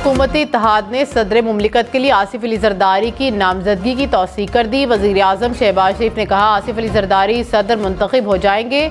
हुकूमती इत्तेहाद ने सदर मुमलिकत के लिए आसिफ अली जरदारी की नामजदगी की तौसीक कर दी। वज़ीर आज़म शहबाज शरीफ ने कहा, आसिफ अली जरदारी सदर मुंतखब हो जाएंगे।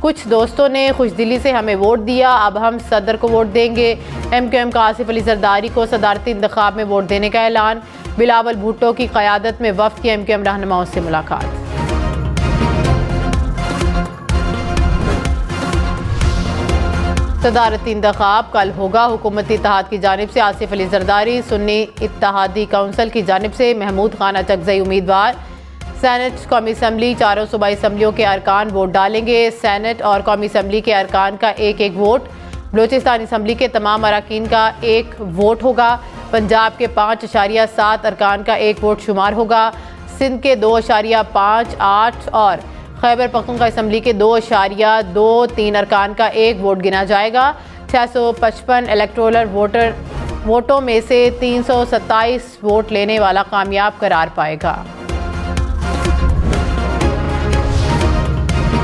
कुछ दोस्तों ने खुशदिली से हमें वोट दिया, अब हम सदर को वोट देंगे। MQM का आसिफ अली जरदारी को सदारती इंतखाब में वोट देने का ऐलान। बिलावल भुट्टो की क़यादत में वफ़द की MQM रहनुमाओं से मुलाकात। सदारती इंतखाब कल होगा। हुकूमती इत्तेहाद की जानिब से आसिफ अली जरदारी, सुन्नी इत्तेहादी काउंसिल की जानिब से महमूद खान अचकज़ई उम्मीदवार। सेनेट कौमी असम्बली, चारों सूबाई असम्बलियों के अरकान वोट डालेंगे। सेनेट और कौमी असम्बली के अरकान का एक एक वोट। बलोचिस्तान असम्बली के तमाम अरकान का एक वोट होगा। पंजाब के 5.7 अरकान का एक वोट शुमार होगा। सिंध के 2.58 और खैबर पख्तूनख्वा असम्बली के 2.23 अरकान का एक वोट गिना जाएगा। 655 इलेक्टोरल वोटों में से 327 वोट लेने वाला कामयाब करार पाएगा।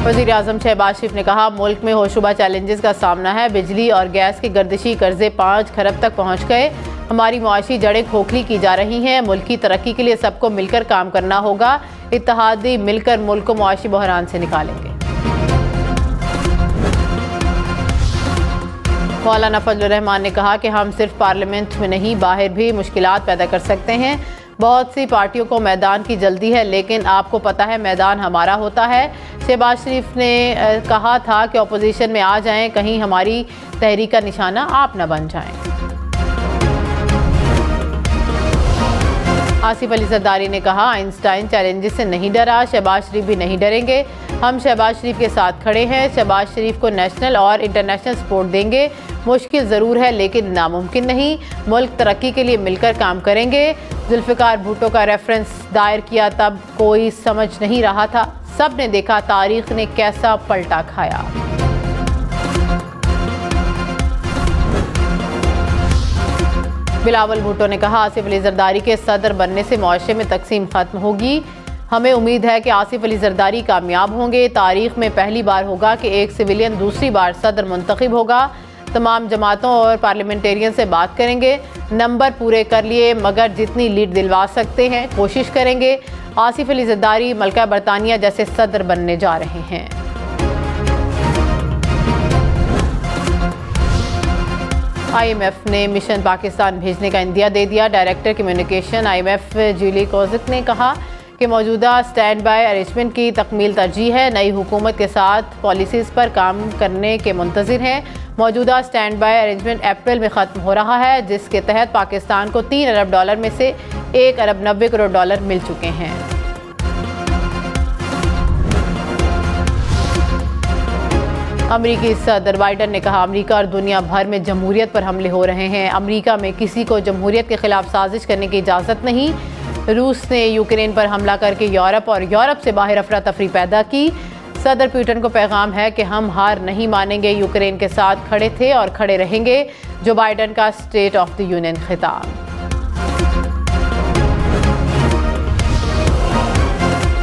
वज़ीर आज़म शहबाज शरीफ ने कहा, मुल्क में होशरुबा चैलेंजेस का सामना है। बिजली और गैस के गर्दिशी कर्जे 5 खरब तक पहुँच गए। हमारी मुआशी जड़ें खोखली की जा रही हैं। मुल्क की तरक्की के लिए सबको मिलकर काम करना होगा। इत्तेहादी मिलकर मुल्क को मुआशी बहरान से निकालेंगे। मौलाना फजलुर रहमान ने कहा कि हम सिर्फ पार्लियामेंट में नहीं, बाहर भी मुश्किलात पैदा कर सकते हैं। बहुत सी पार्टियों को मैदान की जल्दी है, लेकिन आपको पता है मैदान हमारा होता है। शहबाज शरीफ ने कहा था कि अपोजिशन में आ जाएं, कहीं हमारी तहरीक का निशाना आप न बन जाएं। आसिफ अली जरदारी ने कहा, आइंस्टाइन चैलेंजेस से नहीं डरा, शहबाज शरीफ भी नहीं डरेंगे। हम शहबाज शरीफ के साथ खड़े हैं। शहबाज शरीफ को नेशनल और इंटरनेशनल सपोर्ट देंगे। मुश्किल ज़रूर है लेकिन नामुमकिन नहीं। मुल्क तरक्की के लिए मिलकर काम करेंगे। जुल्फ़िकार भुट्टो का रेफरेंस दायर किया, तब कोई समझ नहीं रहा था। सब ने देखा तारीख ने कैसा पलटा खाया। बिलावल भुट्टो ने कहा, आसिफ अली जरदारी के सदर बनने से मुआशरे में तकसीम खत्म होगी। हमें उम्मीद है कि आसिफ अली जरदारी कामयाब होंगे। तारीख में पहली बार होगा कि एक सिविलियन दूसरी बार सदर मुंतखब होगा। तमाम जमातों और पार्लियामेंटेरियन से बात करेंगे। नंबर पूरे कर लिए, मगर जितनी लीड दिलवा सकते हैं कोशिश करेंगे। आसिफ अली जरदारी मलका बरतानिया जैसे सदर बनने जा रहे हैं। IMF ने मिशन पाकिस्तान भेजने का इंदिया दे दिया। Director communication IMF Julie Kozack ने कहा कि मौजूदा स्टैंड बाय अरेंजमेंट की तकमील तरजीह है। नई हुकूमत के साथ पॉलिसीज़ पर काम करने के मुंतज़िर हैं। मौजूदा स्टैंड बाय अरेंजमेंट अप्रैल में ख़त्म हो रहा है, जिसके तहत पाकिस्तान को $3 अरब में से $1 अरब 90 करोड़ मिल चुके हैं। अमरीकी सदर बाइडन ने कहा, अमरीका और दुनिया भर में जमहूरियत पर हमले हो रहे हैं। अमरीका में किसी को जमहूरियत के खिलाफ साजिश करने की इजाज़त नहीं। रूस ने यूक्रेन पर हमला करके यूरोप और यूरोप से बाहर अफरा तफरी पैदा की। सदर पुतिन को पैगाम है कि हम हार नहीं मानेंगे, यूक्रेन के साथ खड़े थे और खड़े रहेंगे। जो बाइडन का स्टेट ऑफ द यूनियन खिताब।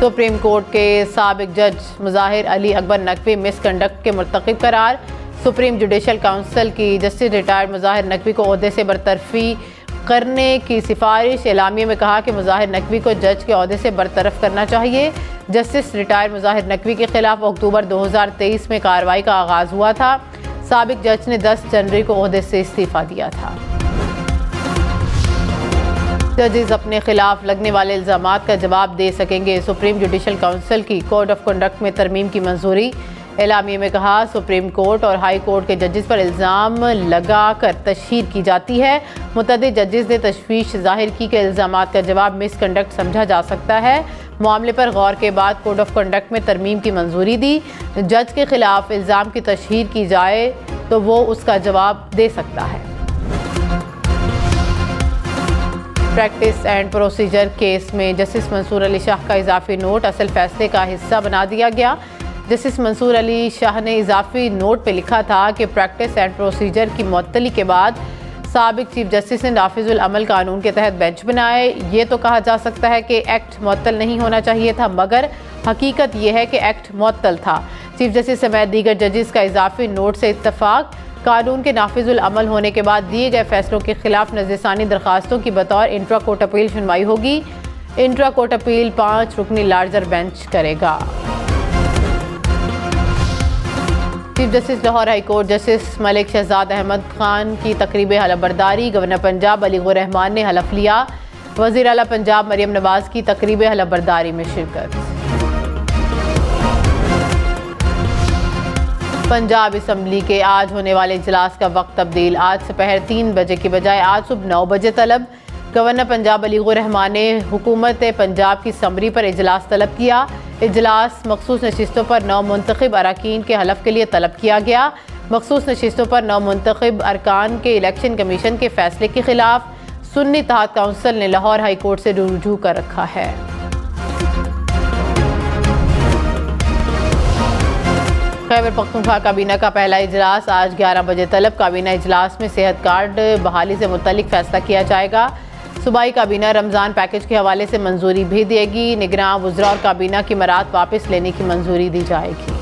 सुप्रीम कोर्ट के साबिक जज मुज़ाहिर अली अकबर नकवी मिसकंडक्ट के मुर्तकिब करार। सुप्रीम जुडिशल काउंसिल की जस्टिस रिटायर्ड मुज़ाहिर नकवी को ओहदे से बरतरफी करने की सिफारिश। एलामिया में कहा कि मुज़ाहिर नकवी को जज के ओहदे से बरतरफ करना चाहिए। जस्टिस रिटायर्ड मुज़ाहिर नकवी के खिलाफ अक्टूबर 2023 में कार्रवाई का आगाज़ हुआ था। साबिक जज ने 10 जनवरी को ओहदे से इस्तीफ़ा दिया था। जजेस अपने खिलाफ लगने वाले इल्ज़ामात का जवाब दे सकेंगे। सुप्रीम जुडिशल काउंसिल की कोड ऑफ कंडक्ट में तरमीम की मंजूरी। एलामिया में कहा, सुप्रीम कोर्ट और हाई कोर्ट के जजेस पर इल्ज़ाम लगा कर तशहीर की जाती है। मुतअद्दिद जजेस ने तशवीश जाहिर की कि इल्ज़ामात का जवाब मिसकंडक्ट समझा जा सकता है। मामले पर गौर के बाद कोड ऑफ कंडक्ट में तरमीम की मंजूरी दी। जज के खिलाफ इल्ज़ाम की तशहीर की जाए तो वो उसका जवाब दे सकता है। प्रैक्टिस एंड प्रोसीजर केस में जस्टिस मंसूर अली शाह का इजाफी नोट असल फैसले का हिस्सा बना दिया गया। जस्टिस मंसूर अली शाह ने इजाफी नोट पे लिखा था कि प्रैक्टिस एंड प्रोसीजर की मुअत्तली के बाद साबिक चीफ जस्टिस ने नाफिजुल अमल कानून के तहत बेंच बनाए। ये तो कहा जा सकता है कि एक्ट मुअत्तल नहीं होना चाहिए था, मगर हकीकत यह है कि एक्ट मुअत्तल था। चीफ जस्टिस समेत दीगर जजेस का इजाफी नोट से इत्तफाक। कानून के नाफिजुल अमल होने के बाद दिए गए फैसलों के खिलाफ नज़रसानी दरखास्तों की बतौर इंट्रा कोर्ट अपील सुनवाई होगी। इंट्रा कोर्ट अपील 5 रुकनी लार्जर बेंच करेगा। Chief justice Lahore high court justice Malik Shahzad Ahmad Khan की तकरीब हलफबरदारी। गवर्नर पंजाब अली रहमान ने हलफ लिया। वज़ीर आला पंजाब मरियम नवाज की तकरीब हलफबरदारी में शिरकत। पंजाब असम्बली के आज होने वाले इजलास का वक्त तब्दील। आज दोपहर 3 बजे की बजाय आज सुबह 9 बजे तलब। गवर्नर पंजाब अली रहमान ने हुकूमत पंजाब की समरी पर इजलास तलब किया। इजलास मखसूस नशिस्तों पर नौ मुंतखब अरकान के हलफ के लिए तलब किया गया। मखसूस नशिस्तों पर नौ मुंतखब अरकान के इलेक्शन कमीशन के फैसले के खिलाफ सुन्नी इत्तेहाद काउंसिल ने लाहौर हाई कोर्ट से रुजू कर रखा है। खैबर पख्तूनख्वा काबीना का पहला इजलास आज 11 बजे तलब। काबीना इजलास में सेहत कार्ड बहाली से मुतल्लिक फैसला किया जाएगा। सूबाई काबीना रमज़ान पैकेज के हवाले से मंजूरी भी देगी। निगरान वज़रा और काबीना की मराद वापस लेने की मंजूरी दी जाएगी।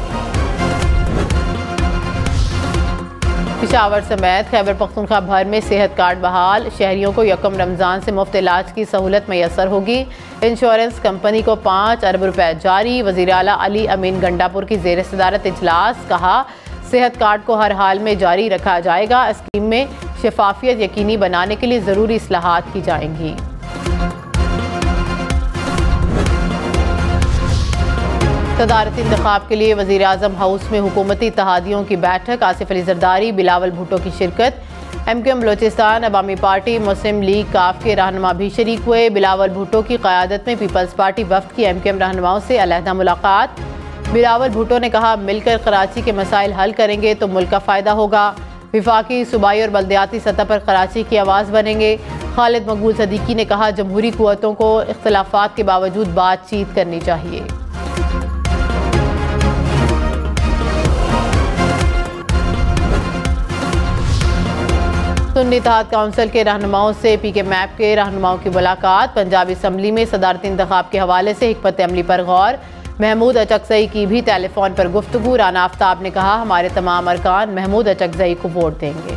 पिशावर समेत खैबर पख्तूनख्वा भर में सेहत कार्ड बहाल। शहरियों को यकम रमज़ान से मुफ्त इलाज की सहूलत मैसर होगी। इंश्योरेंस कंपनी को 5 अरब रुपए जारी। वज़ीर आला अली अमीन गंडापुर की ज़ेर सदारत इजलास। कहा सेहत कार्ड को हर हाल में जारी रखा जाएगा। स्कीम में शफाफियत यकीनी बनाने के लिए ज़रूरी इस्लाहात की जाएंगी। सदारती इंतखाब के लिए वज़ीर आज़म हाउस में हुकूमती इत्तेहादियों की बैठक। आसिफ अली जरदारी बिलावल भुट्टो की शिरकत। MKM बलोचिस्तान अवामी पार्टी मुस्लिम लीग काफ के रहनुमा भी शरीक हुए। बिलावल भुट्टो की क़यादत में पीपल्स पार्टी वफ़द की MKM रहनुमाओं से अलहदा मुलाकात। बिलावल भुट्टो ने कहा मिलकर कराची के मसाइल हल करेंगे तो मुल्क का फ़ायदा होगा। विफाकी सूबाई और बल्दियाती सतह पर कराची की आवाज़ बनेंगे। खालिद मकबूल सदीकी ने कहा जमहूरी कुव्वतों को इख्तिलाफात के बावजूद बातचीत करनी चाहिए। सुन्नी इत्तेहाद काउंसिल के रहनुमाओं से PK मैप के रहनुमाओं की मुलाकात। पंजाब असम्बली में सदारती इंतखाब के हवाले से हिकमत अमली पर गौर। महमूद अचकज़ई की भी टेलीफोन पर गुफ्तगू। राना आफ्ताब ने कहा हमारे तमाम अरकान महमूद अचकज़ई को वोट देंगे।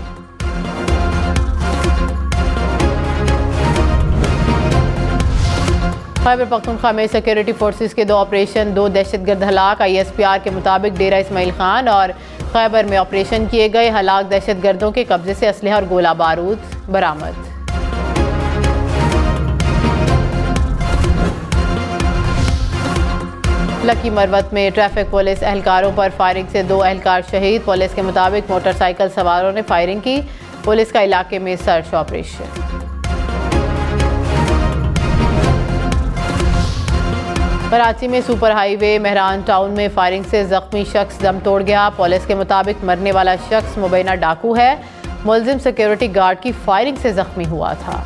खैबर पख्तूनख्वा में सिक्योरिटी फोर्सेस के 2 ऑपरेशन, 2 दहशतगर्द हलाक। ISPR के मुताबिक डेरा इस्माइल खान और खैबर में ऑपरेशन किए गए। हलाक दहशतगर्दों के कब्जे से असलहा और गोला बारूद बरामद। लकी मरवत में ट्रैफिक पुलिस एहलकारों पर फायरिंग से 2 एहलकार शहीद। पुलिस के मुताबिक मोटरसाइकिल सवारों ने फायरिंग की। पुलिस का इलाके में सर्च ऑपरेशन। कराची में सुपर हाईवे मेहरान टाउन में फायरिंग से जख्मी शख्स दम तोड़ गया। पुलिस के मुताबिक मरने वाला शख्स मुबैना डाकू है। मुलजिम सिक्योरिटी गार्ड की फायरिंग से जख्मी हुआ था।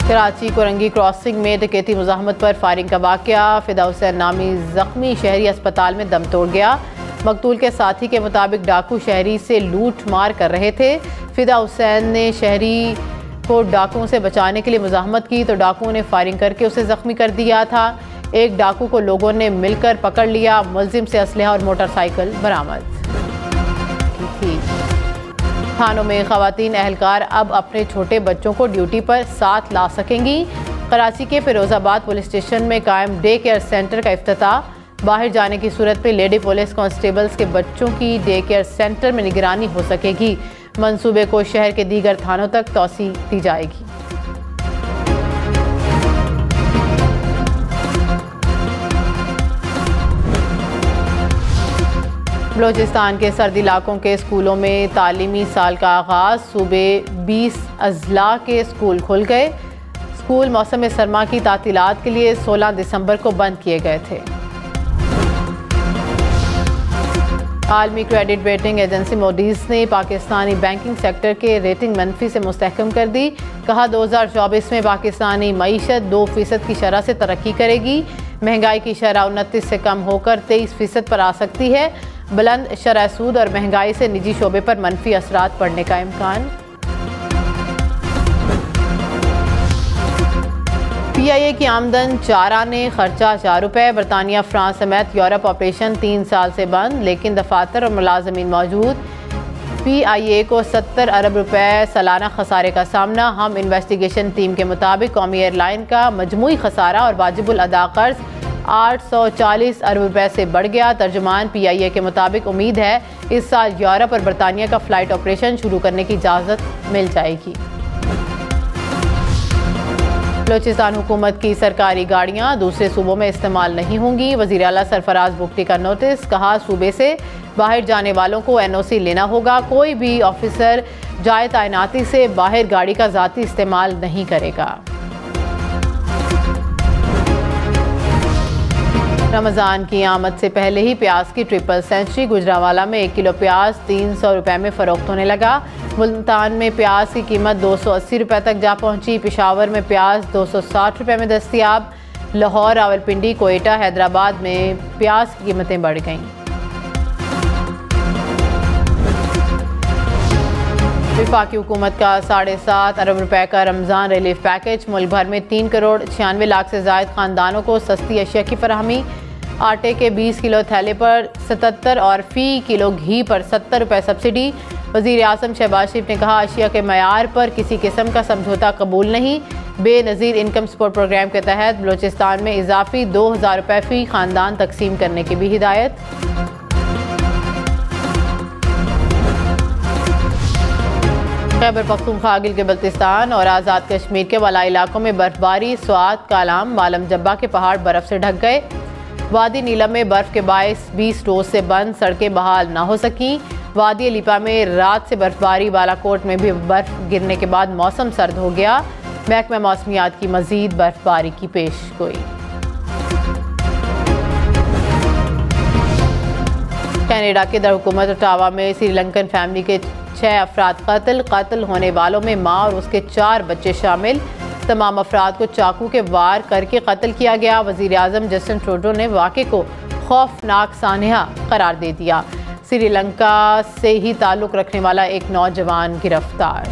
कराची कोरंगी क्रॉसिंग में डकैती मुजाहमत पर फायरिंग का वाकया। फिदा हुसैन नामी जख्मी शहरी अस्पताल में दम तोड़ गया। मकतूल के साथी के मुताबिक डाकू शहरी से लूट मार कर रहे थे। फिदा हुसैन ने शहरी को डाकुओं से बचाने के लिए मुजाहमत की तो डाकुओं ने फायरिंग करके उसे जख्मी कर दिया था। एक डाकू को लोगों ने मिलकर पकड़ लिया। मुलजिम से असलहा और मोटरसाइकिल बरामद की। थानों में खवातीन एहलकार अब अपने छोटे बच्चों को ड्यूटी पर साथ ला सकेंगी। कराची के फिरोजाबाद पुलिस स्टेशन में कायम डे केयर सेंटर का इफ्तिताह। बाहर जाने की सूरत में लेडी पुलिस कांस्टेबल्स के बच्चों की डे केयर सेंटर में निगरानी हो सकेगी। मंसूबे को शहर के दीगर थानों तक तौसी दी जाएगी। बलोचिस्तान के सर्दी इलाकों के स्कूलों में तालीमी साल का आगाज। सूबे 20 अजला के स्कूल खुल गए। स्कूल मौसम सरमा की तातीलात के लिए 16 दिसंबर को बंद किए गए थे। आलमी क्रेडिट रेटिंग एजेंसी मोडीज ने पाकिस्तानी बैंकिंग सेक्टर के रेटिंग मनफी से मुस्तहकम कर दी। कहा 2024 में पाकिस्तानी मईशत 2% की शरह से तरक्की करेगी। महंगाई की शरह 29 से कम होकर 23% पर आ सकती है। बुलंद शरह सूद और महंगाई से निजी शोबे पर मनफी असरात पड़ने का इम्कान। PIA की आमदन 4 आने, खर्चा 4 रुपये। बरतानिया, फ्रांस समेत यूरोप ऑपरेशन 3 साल से बंद, लेकिन दफातर और मुलाजमीन मौजूद। PIA को 70 अरब रुपए सालाना खसारे का सामना। हम इन्वेस्टिगेशन टीम के मुताबिक कौमी एयरलाइन का मजमूई खसारा और वाजिबुल अदा कर्ज 840 अरब रुपए से बढ़ गया। तर्जुमान PIA के मुताबिक उम्मीद है इस साल यूरोप और बरतानिया का फ्लाइट ऑपरेशन शुरू करने की इजाज़त मिल जाएगी। बलोचिस्तान हुकूमत की सरकारी गाड़ियां दूसरे सूबों में इस्तेमाल नहीं होंगी। वज़ीर आला सरफराज बुगटी का नोटिस, कहा सूबे से बाहर जाने वालों को NOC लेना होगा। कोई भी ऑफिसर जाए तैनाती से बाहर गाड़ी का ज़ाती इस्तेमाल नहीं करेगा। रमज़ान की आमद से पहले ही प्याज की ट्रिपल सेंचुरी। गुजरावाला में 1 किलो प्याज 300 रुपये में फ़रोख्त होने लगा। मुल्तान में प्याज की कीमत 280 रुपये तक जा पहुंची। पेशावर में प्याज 260 रुपये में दस्तियाब। लाहौर, रावलपिंडी, कोयटा, हैदराबाद में प्याज की कीमतें बढ़ गईं। वफाकी हुकूमत का 7.5 अरब रुपए का रमज़ान रिलीफ पैकेज। मुल्क भर में 3 करोड़ 96 लाख से ज़ायद ख़ानदानों को सस्ती अशिया की फराहमी। आटे के 20 किलो थैले पर 77 और फ़ी किलो घी पर 70 रुपये सब्सिडी। वज़ीर आज़म शहबाज शरीफ ने कहा अशिया के मयार पर किसी किस्म का समझौता कबूल नहीं। बेनज़ीर इनकम सपोर्ट प्रोग्राम के तहत बलोचिस्तान में इजाफी 2000 रुपये फ़ी ख़ानदान तकसीम करने की भी हिदायत। खैबर पख्तूनख्वा, गिल बल्तिस्तान और आज़ाद कश्मीर के वाला इलाकों में बर्फबारी। स्वात, कालाम, मालम जब्बा के पहाड़ बर्फ़ से ढक गए। वादी नीलम में बर्फ़ के बायस 20 रोज़ से बंद सड़कें बहाल ना हो सकी। वादी अलीपा में रात से बर्फबारी। बालाकोट में भी बर्फ़ गिरने के बाद मौसम सर्द हो गया। महकमा मौसमियात की मज़ीद बर्फबारी की पेशगोई। कनाडा के दरहुकूमत ओटावा में श्रीलंकन फैमिली के 6 अफराद कत्ल होने वालों में माँ और उसके 4 बच्चे शामिल। तमाम अफराद को चाकू के वार करके कत्ल किया गया। वज़ीर आज़म जस्टिन ट्रूडो ने वाक़े को खौफनाक सानहा करार दे दिया। श्रीलंका से ही ताल्लुक़ रखने वाला एक नौजवान गिरफ्तार।